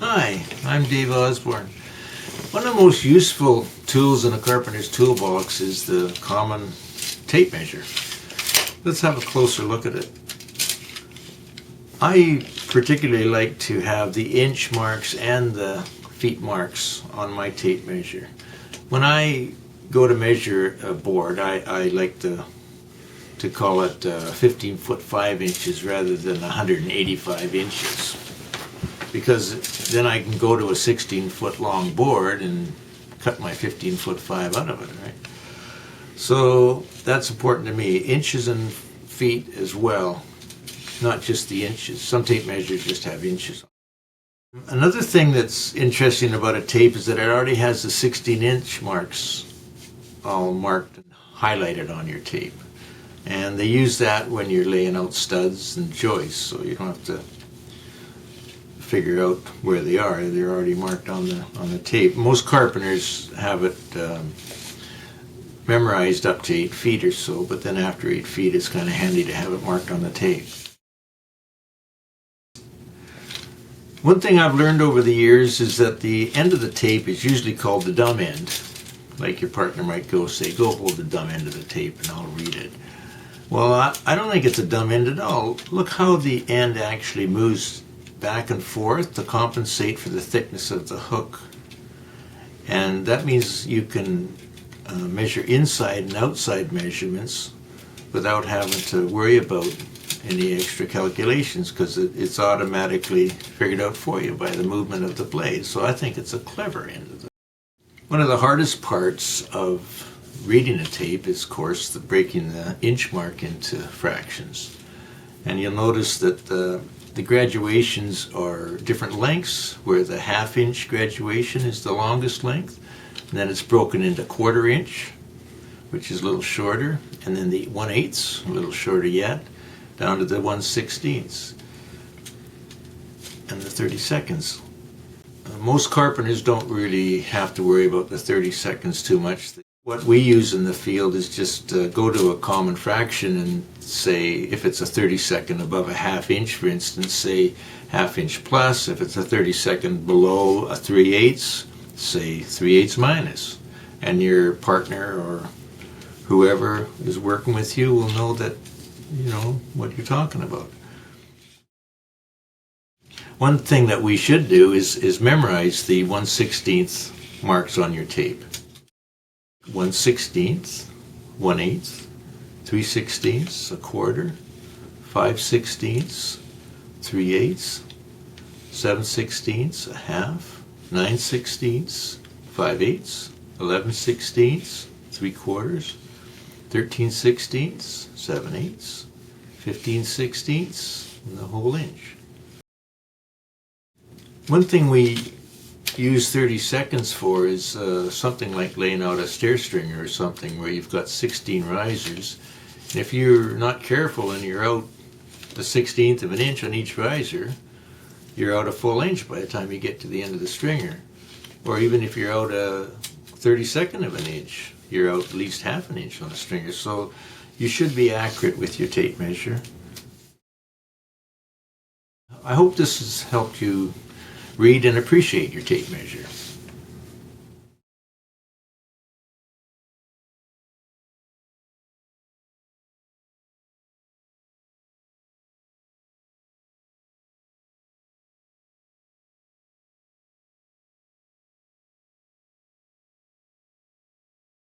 Hi, I'm Dave Osborne. One of the most useful tools in a carpenter's toolbox is the common tape measure. Let's have a closer look at it. I particularly like to have the inch marks and the feet marks on my tape measure. When I go to measure a board, I like to call it 15 foot 5 inches rather than 185 inches. Because then I can go to a 16 foot long board and cut my 15 foot 5 out of it, right? So that's important to me. Inches and feet as well, not just the inches. Some tape measures just have inches. Another thing that's interesting about a tape is that it already has the 16-inch marks all marked and highlighted on your tape. And they use that when you're laying out studs and joists, so you don't have to figure out where they are. They're already marked on the tape. Most carpenters have it memorized up to 8 feet or so, but then after 8 feet it's kind of handy to have it marked on the tape. One thing I've learned over the years is that the end of the tape is usually called the dumb end. Like your partner might go say, go hold the dumb end of the tape and I'll read it. Well, I don't think it's a dumb end at all. Look how the end actually moves back and forth to compensate for the thickness of the hook. And that means you can measure inside and outside measurements without having to worry about any extra calculations, because it's automatically figured out for you by the movement of the blade. So I think it's a clever end. One of the hardest parts of reading a tape is, of course, breaking the inch mark into fractions. And you'll notice that the graduations are different lengths, where the half-inch graduation is the longest length, and then it's broken into 1/4 inch, which is a little shorter, and then the 1/8, a little shorter yet, down to the 1/16, and the 32nds. Most carpenters don't really have to worry about the 32nds too much. What we use in the field is just go to a common fraction and say, if it's a 32nd above a half-inch, for instance, say half-inch plus. If it's a 32nd below a 3/8, say 3/8 minus. And your partner or whoever is working with you will know that you know what you're talking about. One thing that we should do is memorize the 1/16 marks on your tape. 1/16, 1/8, 3/16, 1/4, 5/16, 3/8, 7/16, 1/2, 9/16, 5/8, 11/16, 3/4, 13/16, 7/8, 15/16, and the whole inch. One thing we use 32nds for is something like laying out a stair stringer or something where you've got 16 risers. And if you're not careful and you're out a 1/16 of an inch on each riser, you're out a full inch by the time you get to the end of the stringer. Or even if you're out a 32nd of an inch, you're out at least half an inch on a stringer. So you should be accurate with your tape measure. I hope this has helped you read and appreciate your tape measure.